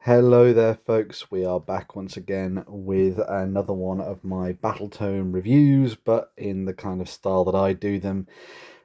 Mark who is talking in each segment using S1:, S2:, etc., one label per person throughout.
S1: Hello there folks, we are back once again with another one of my Battletome reviews, but in the kind of style that I do them.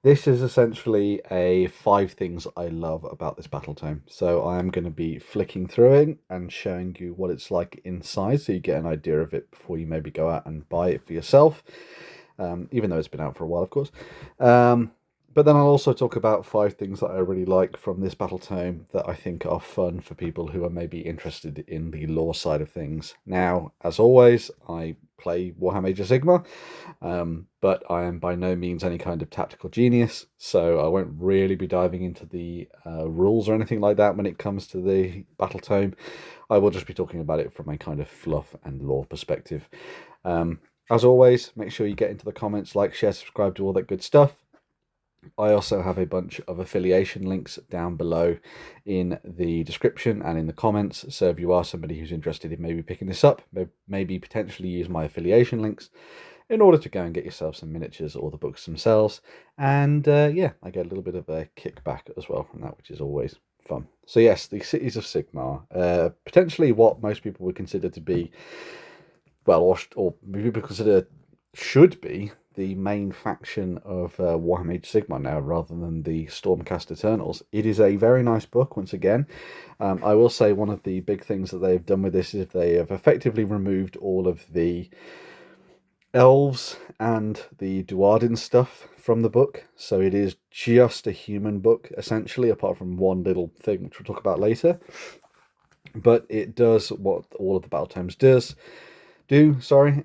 S1: This is essentially a 5 things I love about this Battletome. So I am going to be flicking through it and showing you what it's like inside so you get an idea of it before you maybe go out and buy it for yourself, even though it's been out for a while of course. But then I'll also talk about 5 things that I really like from this Battletome that I think are fun for people who are maybe interested in the lore side of things. Now, as always, I play Warhammer Age of Sigmar, but I am by no means any kind of tactical genius, so I won't really be diving into the rules or anything like that when it comes to the Battletome. I will just be talking about it from a kind of fluff and lore perspective. As always, make sure you get into the comments, like, share, subscribe, do all that good stuff. I also have a bunch of affiliation links down below in the description and in the comments. So if you are somebody who's interested in maybe picking this up, maybe potentially use my affiliation links in order to go and get yourself some miniatures or the books themselves. And yeah, I get a little bit of a kickback as well from that, which is always fun. So yes, the Cities of Sigmar, potentially what most people would consider to be, well, or people consider should be the main faction of Warhammer Age of Sigmar now, rather than the Stormcast Eternals. It is a very nice book, once again. I will say one of the big things that they've done with this is they have effectively removed all of the elves and the Duardin stuff from the book. So it is just a human book, essentially, apart from one little thing, which we'll talk about later. But it does what all of the Battletomes do,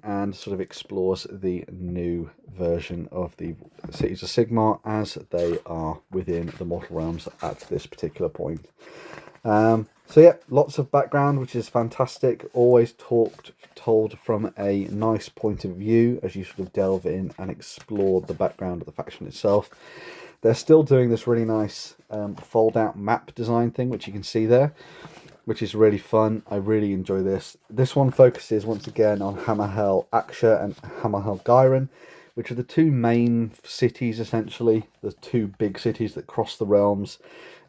S1: and sort of explores the new version of the Cities of Sigmar as they are within the Mortal Realms at this particular point. So yeah, lots of background, which is fantastic. Always told from a nice point of view as you sort of delve in and explore the background of the faction itself. They're still doing this really nice fold-out map design thing, which you can see there, which is really fun. I really enjoy this. This one focuses once again on Hammerhell Aksha and Hammerhell Gyron, which are the two main cities, essentially, the two big cities that cross the realms,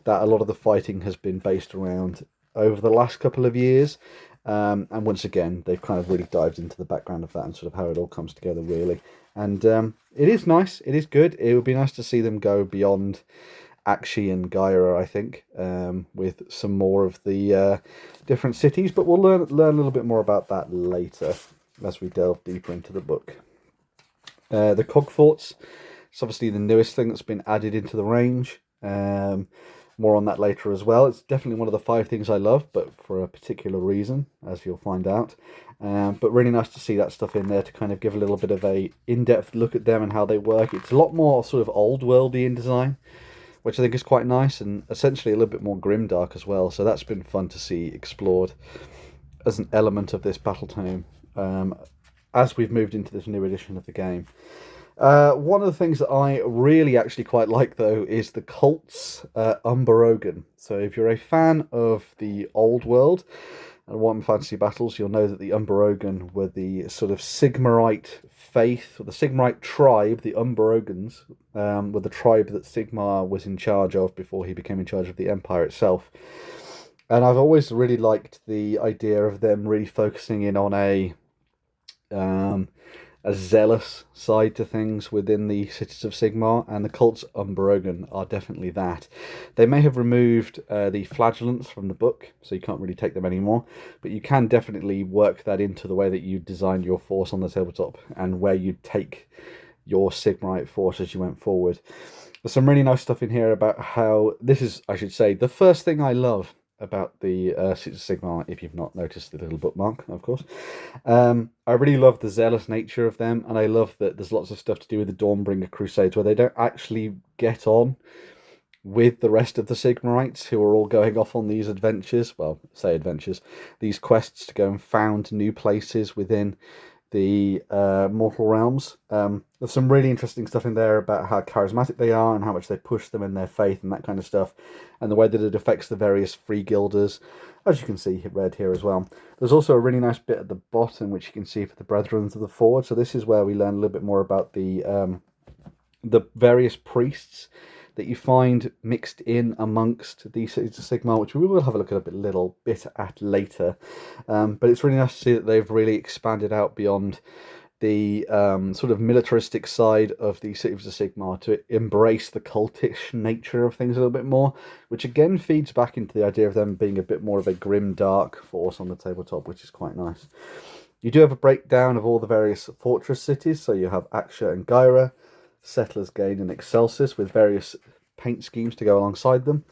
S1: that a lot of the fighting has been based around over the last couple of years. And once again, they've kind of really dived into the background of that and sort of how it all comes together, really. And it is nice, it is good. It would be nice to see them go beyond Akshi and Gaia, I think, with some more of the different cities, but we'll learn a little bit more about that later as we delve deeper into the book. The Cogforts, it's obviously the newest thing that's been added into the range. More on that later as well. It's definitely one of the 5 things I love, but for a particular reason, as you'll find out. But really nice to see that stuff in there to kind of give a little bit of a in-depth look at them and how they work. It's a lot more sort of old-worldy in design, which I think is quite nice, and essentially a little bit more grimdark as well. So that's been fun to see explored as an element of this Battletome as we've moved into this new edition of the game. One of the things that I really actually quite like, though, is the cult's Umberogan. So if you're a fan of the old world and Warhammer Fantasy Battles, you'll know that the Umberogan were the sort of Sigmarite faith, or the Sigmarite tribe. The Umberogans were the tribe that Sigmar was in charge of before he became in charge of the Empire itself. And I've always really liked the idea of them really focusing in on a zealous side to things within the Cities of Sigmar, and the cults Umberogan are definitely that. They may have removed the flagellants from the book, so you can't really take them anymore, but you can definitely work that into the way that you design your force on the tabletop and where you take your Sigmarite force as you went forward. There's some really nice stuff in here about how this is, I should say, the first thing I love about the Cities of Sigmar, if you've not noticed the little bookmark, of course. I really love the zealous nature of them, and I love that there's lots of stuff to do with the Dawnbringer Crusades where they don't actually get on with the rest of the Sigmarites, who are all going off on these adventures, well, say adventures, these quests to go and found new places within the Mortal Realms. There's some really interesting stuff in there about how charismatic they are and how much they push them in their faith and that kind of stuff, and the way that it affects the various free guilders, as you can see read here as well. There's also a really nice bit at the bottom which you can see for the Brethren of the Forge. So this is where we learn a little bit more about the various priests that you find mixed in amongst the Cities of Sigmar, which we will have a look at a little bit at later. But it's really nice to see that they've really expanded out beyond the sort of militaristic side of the Cities of Sigmar to embrace the cultish nature of things a little bit more, which again feeds back into the idea of them being a bit more of a grim, dark force on the tabletop, which is quite nice. You do have a breakdown of all the various fortress cities, so you have Aksha and Gyra, Settlers Gate and Excelsis, with various paint schemes to go alongside them.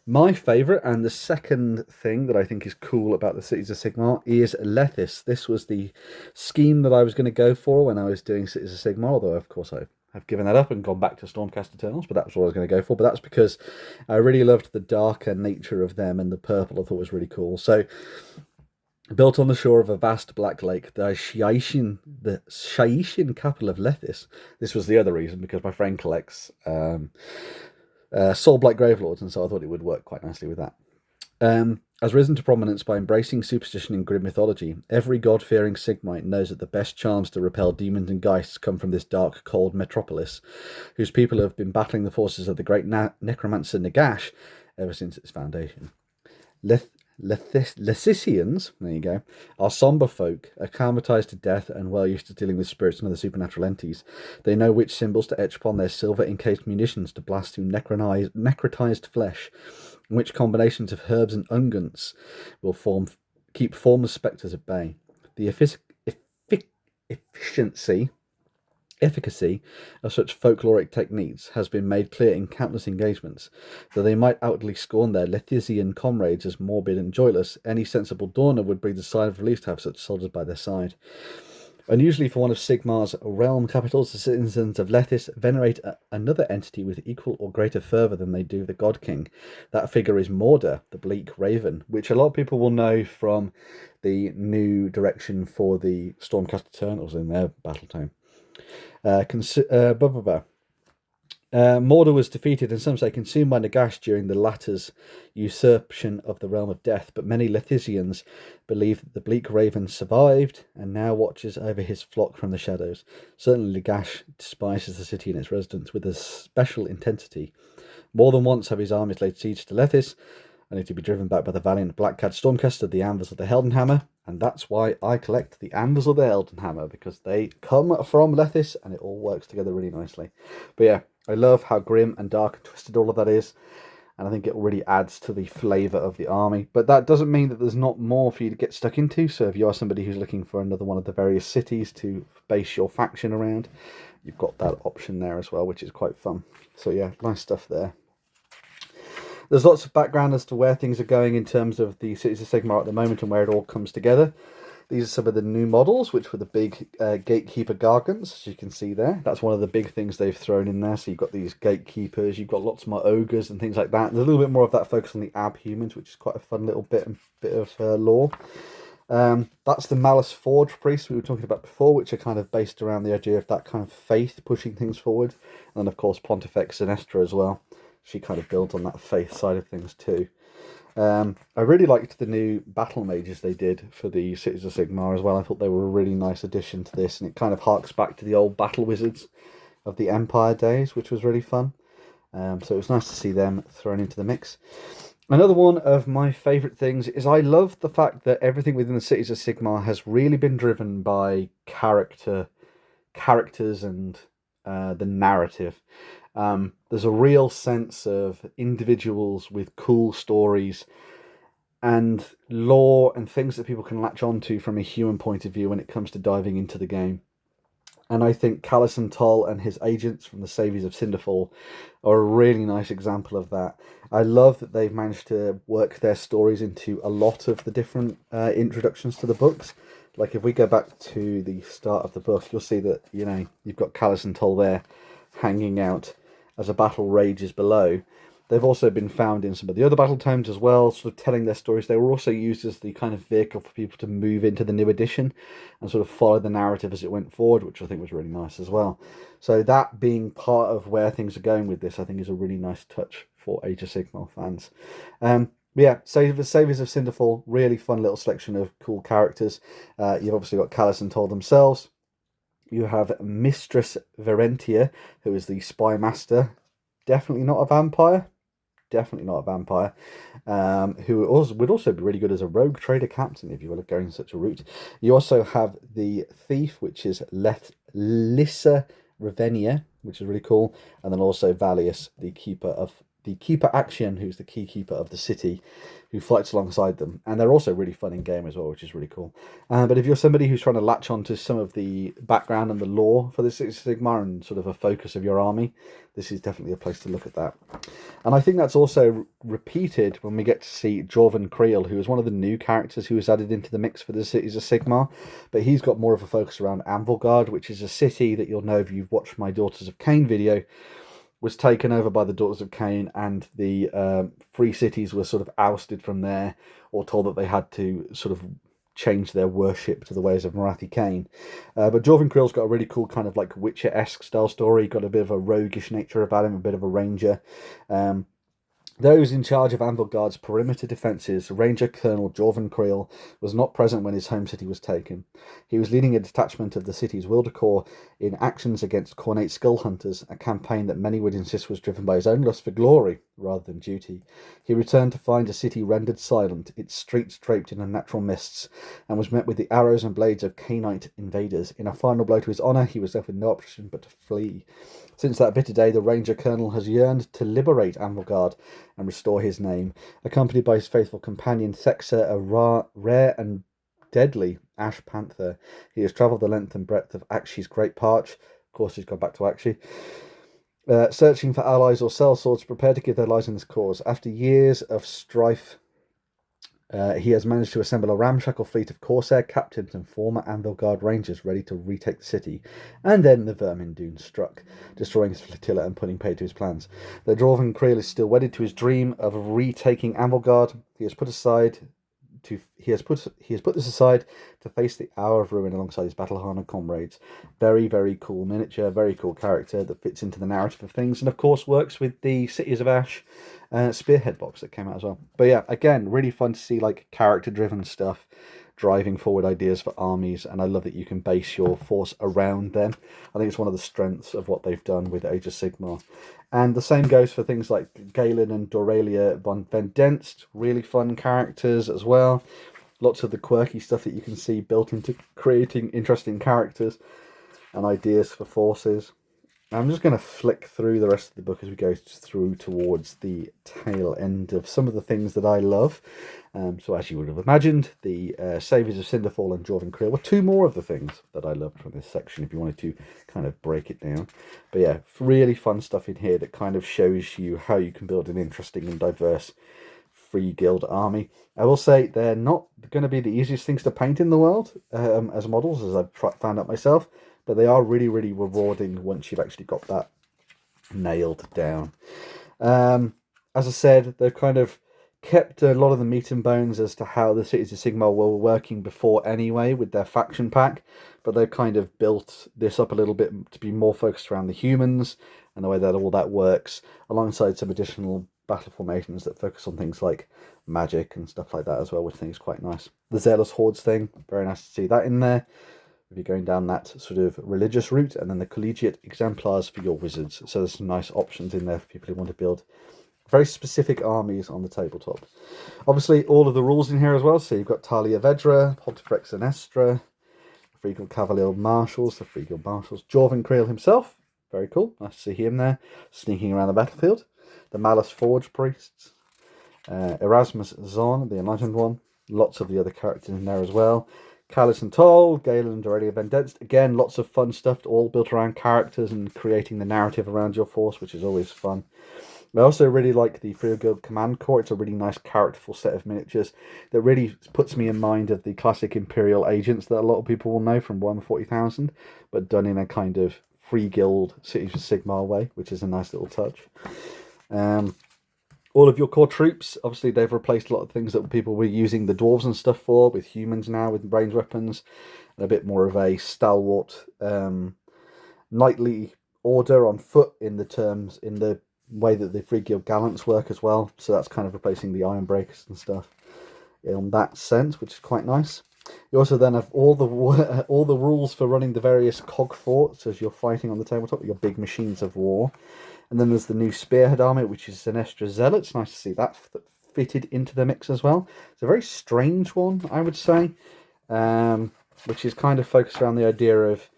S1: My favourite, and the second thing that I think is cool about the Cities of Sigmar, is Lethis. This was the scheme that I was going to go for when I was doing Cities of Sigmar, although of course I have given that up and gone back to Stormcast Eternals, but that's what I was going to go for. But that's because I really loved the darker nature of them, and the purple I thought was really cool. So, built on the shore of a vast black lake, the Shaishin capital of Lethis. This was the other reason, because my friend collects Soul-Blight Gravelords, and so I thought it would work quite nicely with that. Has risen to prominence by embracing superstition and grim mythology. Every god-fearing Sigmite knows that the best charms to repel demons and geists come from this dark, cold metropolis, whose people have been battling the forces of the great necromancer Nagash ever since its foundation. Lethicians, there you go, are somber folk, acclimatized to death and well used to dealing with spirits and other supernatural entities. They know which symbols to etch upon their silver-encased munitions to blast through necrotized flesh, and which combinations of herbs and unguents will keep formless spectres at bay. The efficacy of such folkloric techniques has been made clear in countless engagements. Though they might outwardly scorn their Lethisian comrades as morbid and joyless, any sensible Dorner would breathe a sigh of relief to have such soldiers by their side. Unusually for one of Sigmar's realm capitals, the citizens of Lethis venerate another entity with equal or greater fervour than they do the God King. That figure is Morda, the Bleak Raven, which a lot of people will know from the new direction for the Stormcast Eternals in their Battletome. Mordor was defeated and some say consumed by Nagash during the latter's usurpation of the realm of death, but many Lethisians believe that the Bleak Raven survived and now watches over his flock from the shadows. Certainly Nagash despises the city and its residents with a special intensity. More than once have his armies laid siege to Lethis, only to be driven back by the valiant Blackcad Stormcaster, the Anvils of the Heldenhammer, and that's why I collect the Anvils of the Heldenhammer, because they come from Lethis and it all works together really nicely. But yeah, I love how grim and dark and twisted all of that is, and I think it really adds to the flavour of the army. But that doesn't mean that there's not more for you to get stuck into, so if you are somebody who's looking for another one of the various cities to base your faction around, you've got that option there as well, which is quite fun. So yeah, nice stuff there. There's lots of background as to where things are going in terms of the Cities of Sigmar at the moment and where it all comes together. These are some of the new models, which were the big Gatekeeper Gargants, as you can see there. That's one of the big things they've thrown in there. So you've got these Gatekeepers, you've got lots more Ogres and things like that. There's a little bit more of that focus on the Abhumans, which is quite a fun little bit of lore. That's the Malice Forge Priests we were talking about before, which are kind of based around the idea of that kind of faith pushing things forward. And then, of course, Pontifex Sinestra as well. She kind of built on that faith side of things too. I really liked the new battle mages they did for the Cities of Sigmar as well. I thought they were a really nice addition to this, and it kind of harks back to the old battle wizards of the Empire days, which was really fun. So it was nice to see them thrown into the mix. Another one of my favourite things is I love the fact that everything within the Cities of Sigmar has really been driven by characters and the narrative. There's a real sense of individuals with cool stories and lore and things that people can latch onto from a human point of view when it comes to diving into the game. And I think Callison Toll and his agents from the Saviors of Cinderfall are a really nice example of that. I love that they've managed to work their stories into a lot of the different introductions to the books. Like if we go back to the start of the book, you'll see that, you know, you've got Callison Toll there hanging out as a battle rages below. They've also been found in some of the other battle tomes as well, sort of telling their stories. They were also used as the kind of vehicle for people to move into the new edition and sort of follow the narrative as it went forward, which I think was really nice as well. So that being part of where things are going with this, I think is a really nice touch for Age of Sigmar fans. Yeah, Saviors of Cinderfall, really fun little selection of cool characters. You've obviously got Callison Toll themselves. You have Mistress Verentia, who is the spy master definitely not a vampire. Definitely not a vampire. Who also would also be really good as a rogue trader captain if you were going such a route. You also have the thief, which is Lissa Ravenia, which is really cool, and then also Valius, the keeper Action, who's the keykeeper of the city, who fights alongside them, and they're also really fun in game as well, which is really cool. But if you're somebody who's trying to latch onto some of the background and the lore for the Cities of Sigmar and sort of a focus of your army, this is definitely a place to look at that. And I think that's also repeated when we get to see Jorvan Creel, who is one of the new characters who was added into the mix for the Cities of Sigmar, but he's got more of a focus around Anvilgard, which is a city that you'll know if you've watched my Daughters of Cain video, was taken over by the Daughters of Cain, and the free cities were sort of ousted from there, or told that they had to sort of change their worship to the ways of Marathi Cain. But Jorvan Creel's got a really cool kind of like Witcher-esque style story, got a bit of a roguish nature about him, a bit of a ranger. Those in charge of Anvilgard's perimeter defences, Ranger Colonel Jorvan Creel, was not present when his home city was taken. He was leading a detachment of the city's Wilder Corps in actions against Cornate Skull Hunters, a campaign that many would insist was driven by his own lust for glory rather than duty. He returned to find a city rendered silent, its streets draped in unnatural mists, and was met with the arrows and blades of Cainite invaders. In a final blow to his honour, he was left with no option but to flee. Since that bitter day, the Ranger Colonel has yearned to liberate Anvilgard and restore his name. Accompanied by his faithful companion Thexa, a rare and deadly Ash Panther, he has travelled the length and breadth of Akshi's Great Parch. Of course, he's gone back to Akshi. Searching for allies or sellswords prepared to give their lives in this cause. After years of strife, he has managed to assemble a ramshackle fleet of Corsair captains and former Anvilgard Rangers ready to retake the city. And then the Vermin Dune struck, destroying his flotilla and putting paid to his plans. The Dwarven Creel is still wedded to his dream of retaking Anvilgard. He has put this aside to face the hour of ruin alongside his battle-hardened comrades. Very, very cool miniature, very cool character that fits into the narrative of things, and of course works with the Cities of Ash Spearhead box that came out as well. But yeah, again, really fun to see like character-driven stuff driving forward ideas for armies, and I love that you can base your force around them. I think it's one of the strengths of what they've done with Age of Sigmar. And the same goes for things like Galen and Doralia von Vendenst, really fun characters as well. Lots of the quirky stuff that you can see built into creating interesting characters and ideas for forces. I'm just going to flick through the rest of the book as we go through towards the tail end of some of the things that I love. So as you would have imagined, the Saviours of Cinderfall and Jorvan Creel were two more of the things that I loved from this section, if you wanted to kind of break it down. But yeah, really fun stuff in here that kind of shows you how you can build an interesting and diverse free guild army. I will say they're not going to be the easiest things to paint in the world as models, as I've found out myself. But they are really, really rewarding once you've actually got that nailed down. As I said, they've kind of kept a lot of the meat and bones as to how the Cities of Sigmar were working before anyway with their faction pack, but they've kind of built this up a little bit to be more focused around the humans and the way that all that works, alongside some additional battle formations that focus on things like magic and stuff like that as well, which I think is quite nice. The Zealous Hordes thing, very nice to see that in there, if you're going down that sort of religious route, and then the collegiate exemplars for your wizards. So there's some nice options in there for people who want to build very specific armies on the tabletop. Obviously, all of the rules in here as well. So you've got Talia Vedra, Pontifex and Estra, Free Guild Cavalier Marshals, the Free Guild Marshals, Jorvan Creel himself. Very cool. Nice to see him there, sneaking around the battlefield. The Malice Forge Priests. Erasmus Zon, the Enlightened One. Lots of the other characters in there as well. Callus and Toll, Galen and Aurelia Vendenst. Again, lots of fun stuff, all built around characters and creating the narrative around your force, which is always fun. I also really like the Free Guild Command Corps. It's a really nice, characterful set of miniatures that really puts me in mind of the classic Imperial agents that a lot of people will know from Warhammer 40,000, but done in a kind of Free Guild Cities of Sigmar way, which is a nice little touch. All of your core troops, obviously they've replaced a lot of things that people were using the dwarves and stuff for, with humans now, with ranged weapons, and a bit more of a stalwart knightly order on foot in the way that the Free Guild Gallants work as well. So that's kind of replacing the Iron Breakers and stuff in that sense, which is quite nice. You also then have all the all the rules for running the various cog forts as you're fighting on the tabletop with your big machines of war. And then there's the new Spearhead army, which is Sinestra Zealots. Nice to see that fitted into the mix as well. It's a very strange one, I would say, which is kind of focused around the idea of,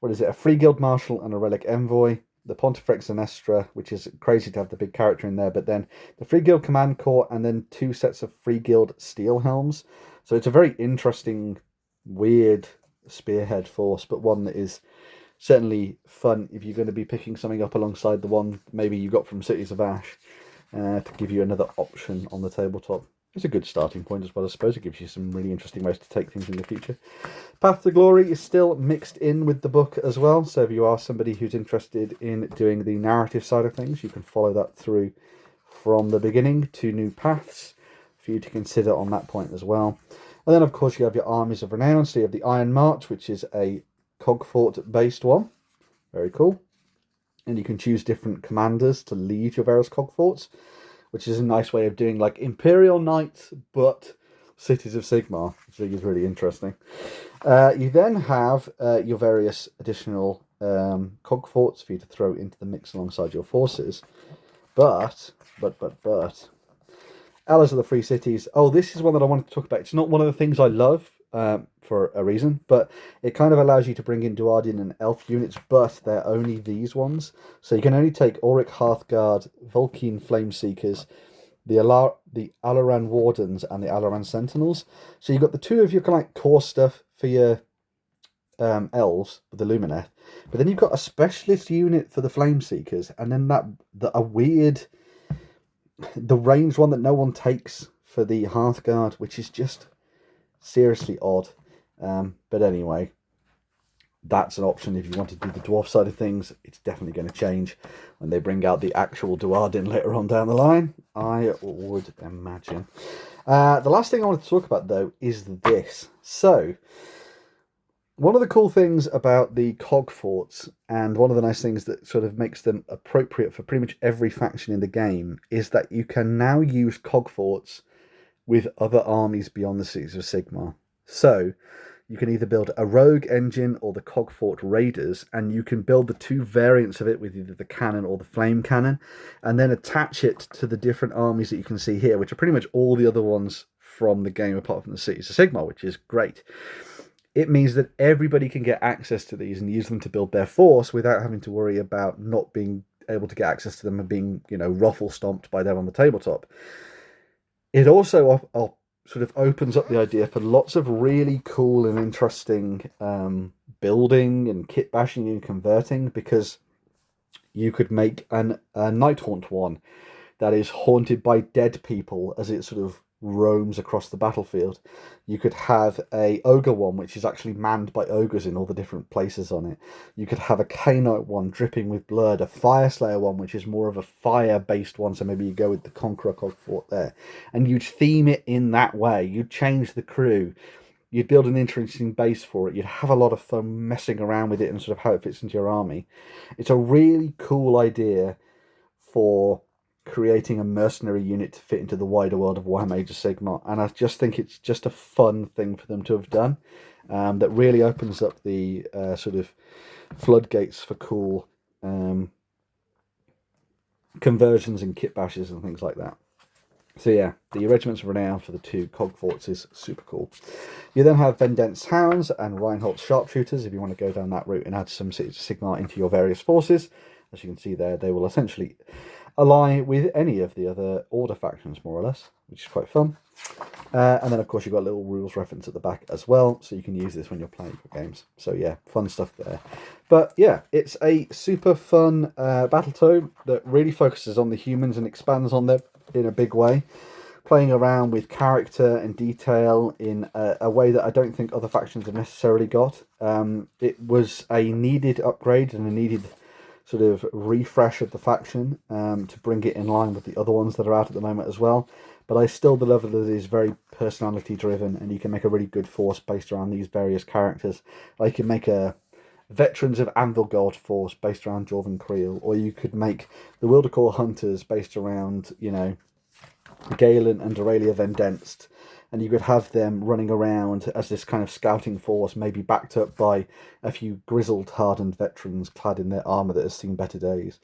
S1: what is it, a Free Guild Marshal and a Relic Envoy. The Pontifex Sinestra, which is crazy to have the big character in there, but then the Free Guild Command Corps, and then 2 sets of Free Guild Steel Helms. So it's a very interesting, weird Spearhead force, but one that is certainly fun if you're going to be picking something up alongside the one maybe you got from Cities of Ash, to give you another option on the tabletop. It's a good starting point as well, I suppose. It gives you some really interesting ways to take things in the future. Path to Glory is still mixed in with the book as well, so if you are somebody who's interested in doing the narrative side of things, you can follow that through from the beginning to new paths for you to consider on that point as well. And then of course you have your Armies of Renown. So you have the Iron March, which is a Cogfort based one. Very cool. And you can choose different commanders to lead your various Cogforts, which is a nice way of doing like Imperial Knights but Cities of Sigmar, which I think is really interesting. You then have your various additional Cogforts for you to throw into the mix alongside your forces. But Allies of the Free Cities. Oh, this is one that I wanted to talk about. It's not one of the things I love, for a reason, but it kind of allows you to bring in Duardian and Elf units, but they're only these ones. So you can only take Auric Hearthguard, Vulkine Flameseekers, the Alaran Wardens, and the Alaran Sentinels. So you've got the 2 of your kind of like core stuff for your elves with the Lumineth, but then you've got a specialist unit for the Flameseekers, and then a weird, the ranged one that no one takes for the Hearthguard, which is just seriously odd. But anyway, that's an option if you want to do the dwarf side of things. It's definitely going to change when they bring out the actual Duardin later on down the line, I would imagine. The last thing I want to talk about though is this. So one of the cool things about the cog forts, and one of the nice things that sort of makes them appropriate for pretty much every faction in the game, is that you can now use cog forts with other armies beyond the Cities of Sigmar. So you can either build a rogue engine or the Cogfort Raiders, and you can build the 2 variants of it with either the cannon or the flame cannon, and then attach it to the different armies that you can see here, which are pretty much all the other ones from the game apart from the Cities of Sigmar, which is great. It means that everybody can get access to these and use them to build their force without having to worry about not being able to get access to them and being, ruffle stomped by them on the tabletop. It also sort of opens up the idea for lots of really cool and interesting building and kit bashing and converting, because you could make a Nighthaunt one that is haunted by dead people as it sort of roams across the battlefield. You could have a ogre one which is actually manned by ogres in all the different places on it. You could have a Cainite one dripping with blood, a Fireslayer one which is more of a fire based one, so maybe you go with the Conqueror Cogfort there, and you'd theme it in that way. You'd change the crew, you'd build an interesting base for it, you'd have a lot of fun messing around with it and sort of how it fits into your army. It's a really cool idea for creating a mercenary unit to fit into the wider world of Warhammer Age of Sigmar, and I just think it's just a fun thing for them to have done, that really opens up the sort of floodgates for cool conversions and kit bashes and things like that. So yeah, the Regiments of Renown for the 2 cog forts is super cool. You then have Vendent's Hounds and Reinhold's Sharpshooters if you want to go down that route and add some Cities of Sigmar into your various forces. As you can see there, they will essentially ally with any of the other Order factions, more or less, which is quite fun. And then, of course, you've got a little rules reference at the back as well, so you can use this when you're playing your games. So, yeah, fun stuff there. But, yeah, it's a super fun Battletome that really focuses on the humans and expands on them in a big way, playing around with character and detail in a way that I don't think other factions have necessarily got. It was a needed upgrade and a needed sort of refresh of the faction to bring it in line with the other ones that are out at the moment as well. But I still love that it is very personality driven, and you can make a really good force based around these various characters. Like you can make a Veterans of Anvilgard force based around Jorvan Creel, or you could make the Wildercore Hunters based around, Galen and Aurelia Vendenst, and you could have them running around as this kind of scouting force, maybe backed up by a few grizzled, hardened veterans clad in their armour that has seen better days.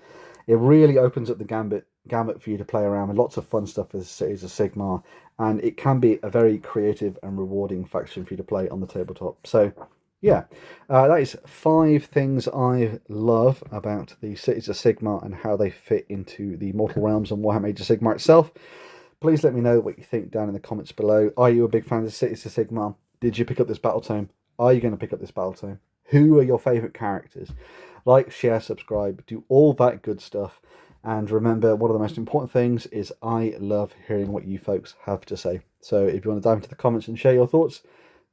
S1: It really opens up the gamut for you to play around with lots of fun stuff as Cities of Sigmar, and it can be a very creative and rewarding faction for you to play on the tabletop. So yeah, that is 5 things I love about the Cities of Sigmar and how they fit into the Mortal Realms and Warhammer Age of Sigmar itself. Please let me know what you think down in the comments below. Are you a big fan of the Cities of Sigmar? Did you pick up this Battletome? Are you going to pick up this Battletome? Who are your favourite characters? Like, share, subscribe, do all that good stuff. And remember, one of the most important things is I love hearing what you folks have to say. So if you want to dive into the comments and share your thoughts,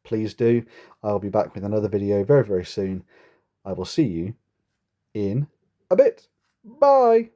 S1: please do. I'll be back with another video very, very soon. I will see you in a bit. Bye!